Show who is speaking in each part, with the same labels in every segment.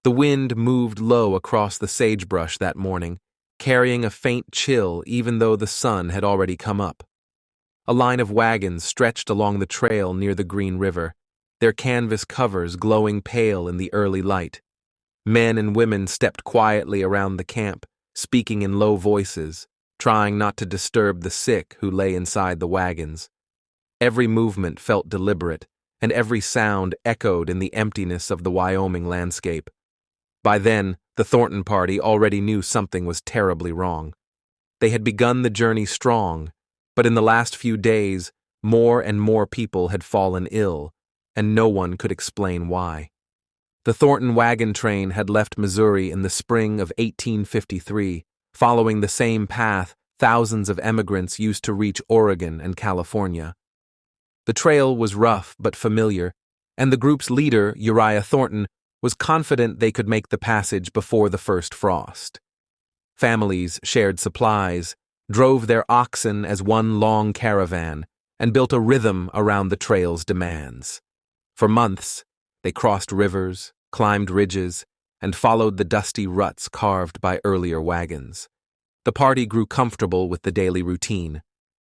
Speaker 1: The wind moved low across the sagebrush that morning, carrying a faint chill even though the sun had already come up. A line of wagons stretched along the trail near the Green River, their canvas covers glowing pale in the early light. Men and women stepped quietly around the camp, speaking in low voices, trying not to disturb the sick who lay inside the wagons. Every movement felt deliberate, and every sound echoed in the emptiness of the Wyoming landscape. By then, the Thornton party already knew something was terribly wrong. They had begun the journey strong, but in the last few days, more and more people had fallen ill, and no one could explain why. The Thornton Wagon Train had left Missouri in the spring of 1853, following the same path thousands of emigrants used to reach Oregon and California. The trail was rough but familiar, and the group's leader, Uriah Thornton, was confident they could make the passage before the first frost. Families shared supplies, drove their oxen as one long caravan, and built a rhythm around the trail's demands. For months, they crossed rivers, climbed ridges, and followed the dusty ruts carved by earlier wagons. The party grew comfortable with the daily routine.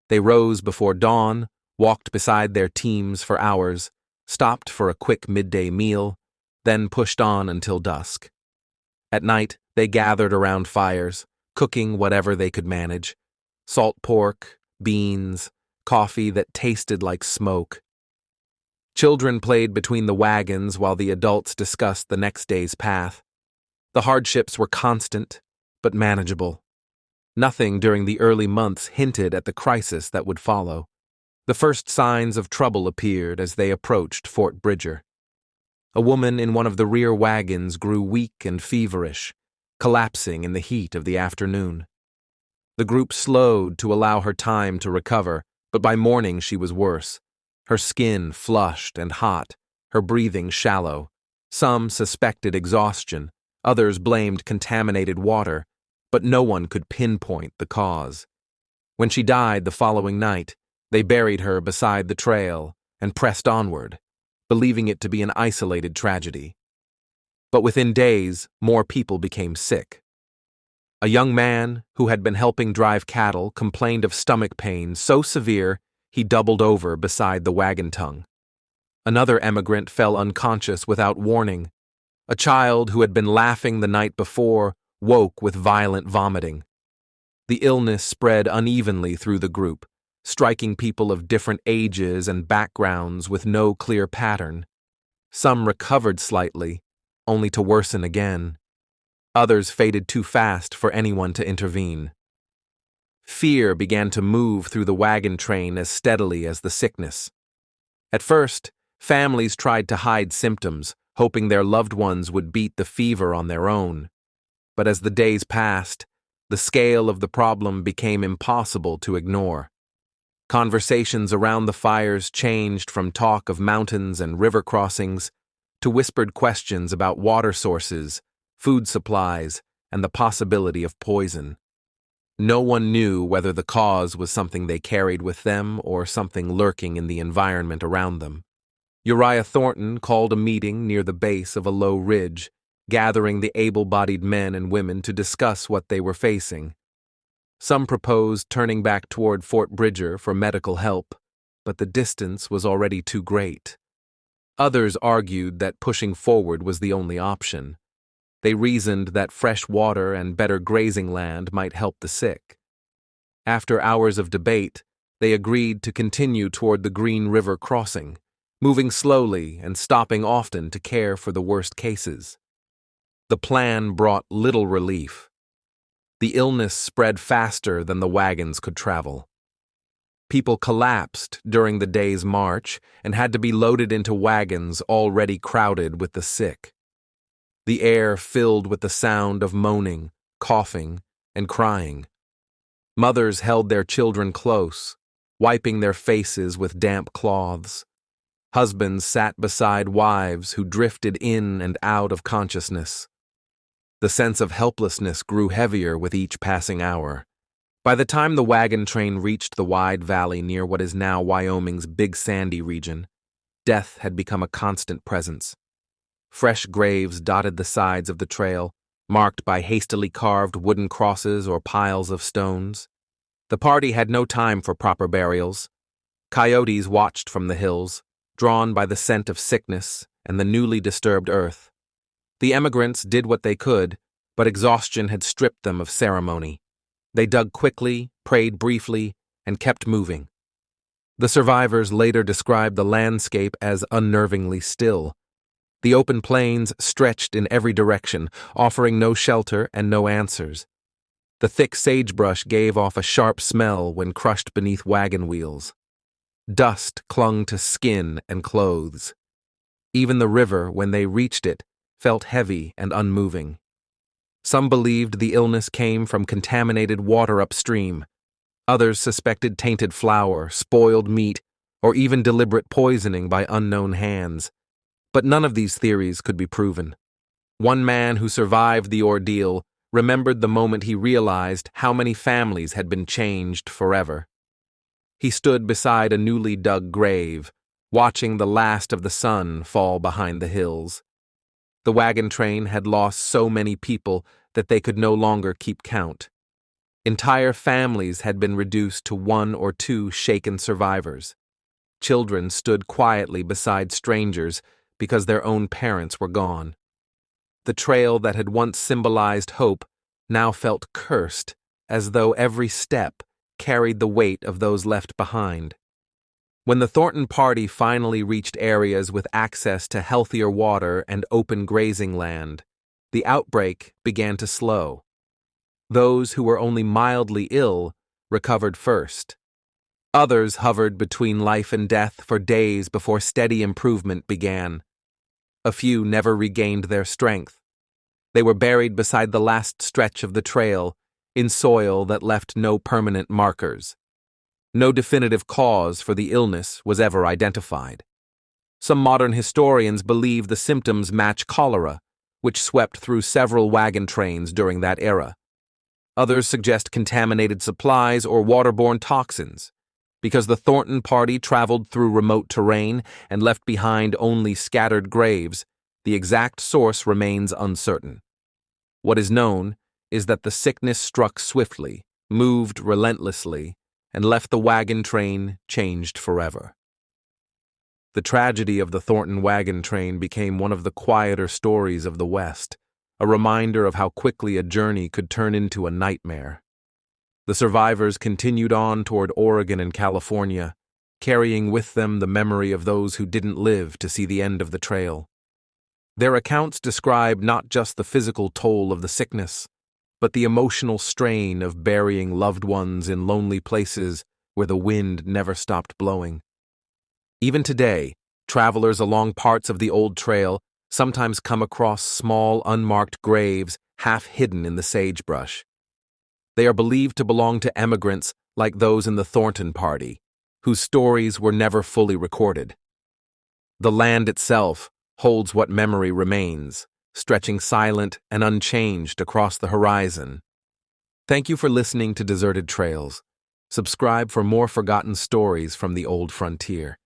Speaker 1: They rose before dawn, walked beside their teams for hours, stopped for a quick midday meal, then pushed on until dusk. At night, they gathered around fires, cooking whatever they could manage: salt pork, beans, coffee that tasted like smoke. Children played between the wagons while the adults discussed the next day's path. The hardships were constant, but manageable. Nothing during the early months hinted at the crisis that would follow. The first signs of trouble appeared as they approached Fort Bridger. A woman in one of the rear wagons grew weak and feverish, collapsing in the heat of the afternoon. The group slowed to allow her time to recover, but by morning she was worse. Her skin flushed and hot, her breathing shallow. Some suspected exhaustion, others blamed contaminated water, but no one could pinpoint the cause. When she died the following night, they buried her beside the trail and pressed onward, believing it to be an isolated tragedy. But within days, more people became sick. A young man who had been helping drive cattle complained of stomach pain so severe he doubled over beside the wagon tongue. Another emigrant fell unconscious without warning. A child who had been laughing the night before woke with violent vomiting. The illness spread unevenly through the group, striking people of different ages and backgrounds with no clear pattern. Some recovered slightly, only to worsen again. Others faded too fast for anyone to intervene. Fear began to move through the wagon train as steadily as the sickness. At first, families tried to hide symptoms, hoping their loved ones would beat the fever on their own. But as the days passed, the scale of the problem became impossible to ignore. Conversations around the fires changed from talk of mountains and river crossings to whispered questions about water sources, food supplies, and the possibility of poison. No one knew whether the cause was something they carried with them or something lurking in the environment around them. Uriah Thornton called a meeting near the base of a low ridge, gathering the able-bodied men and women to discuss what they were facing. Some proposed turning back toward Fort Bridger for medical help, but the distance was already too great. Others argued that pushing forward was the only option. They reasoned that fresh water and better grazing land might help the sick. After hours of debate, they agreed to continue toward the Green River crossing, moving slowly and stopping often to care for the worst cases. The plan brought little relief. The illness spread faster than the wagons could travel. People collapsed during the day's march and had to be loaded into wagons already crowded with the sick. The air filled with the sound of moaning, coughing, and crying. Mothers held their children close, wiping their faces with damp cloths. Husbands sat beside wives who drifted in and out of consciousness. The sense of helplessness grew heavier with each passing hour. By the time the wagon train reached the wide valley near what is now Wyoming's Big Sandy region, death had become a constant presence. Fresh graves dotted the sides of the trail, marked by hastily carved wooden crosses or piles of stones. The party had no time for proper burials. Coyotes watched from the hills, drawn by the scent of sickness and the newly disturbed earth. The emigrants did what they could, but exhaustion had stripped them of ceremony. They dug quickly, prayed briefly, and kept moving. The survivors later described the landscape as unnervingly still. The open plains stretched in every direction, offering no shelter and no answers. The thick sagebrush gave off a sharp smell when crushed beneath wagon wheels. Dust clung to skin and clothes. Even the river, when they reached it, felt heavy and unmoving. Some believed the illness came from contaminated water upstream. Others suspected tainted flour, spoiled meat, or even deliberate poisoning by unknown hands. But none of these theories could be proven. One man who survived the ordeal remembered the moment he realized how many families had been changed forever. He stood beside a newly dug grave, watching the last of the sun fall behind the hills. The wagon train had lost so many people that they could no longer keep count. Entire families had been reduced to one or two shaken survivors. Children stood quietly beside strangers because their own parents were gone. The trail that had once symbolized hope now felt cursed, as though every step carried the weight of those left behind. When the Thornton party finally reached areas with access to healthier water and open grazing land, the outbreak began to slow. Those who were only mildly ill recovered first. Others hovered between life and death for days before steady improvement began. A few never regained their strength. They were buried beside the last stretch of the trail, in soil that left no permanent markers. No definitive cause for the illness was ever identified. Some modern historians believe the symptoms match cholera, which swept through several wagon trains during that era. Others suggest contaminated supplies or waterborne toxins. Because the Thornton party traveled through remote terrain and left behind only scattered graves, the exact source remains uncertain. What is known is that the sickness struck swiftly, moved relentlessly, and left the wagon train changed forever. The tragedy of the Thornton Wagon Train became one of the quieter stories of the West, a reminder of how quickly a journey could turn into a nightmare. The survivors continued on toward Oregon and California, carrying with them the memory of those who didn't live to see the end of the trail. Their accounts describe not just the physical toll of the sickness, but the emotional strain of burying loved ones in lonely places where the wind never stopped blowing. Even today, travelers along parts of the old trail sometimes come across small, unmarked graves half hidden in the sagebrush. They are believed to belong to emigrants like those in the Thornton party, whose stories were never fully recorded. The land itself holds what memory remains, stretching silent and unchanged across the horizon. Thank you for listening to Deserted Trails. Subscribe for more forgotten stories from the old frontier.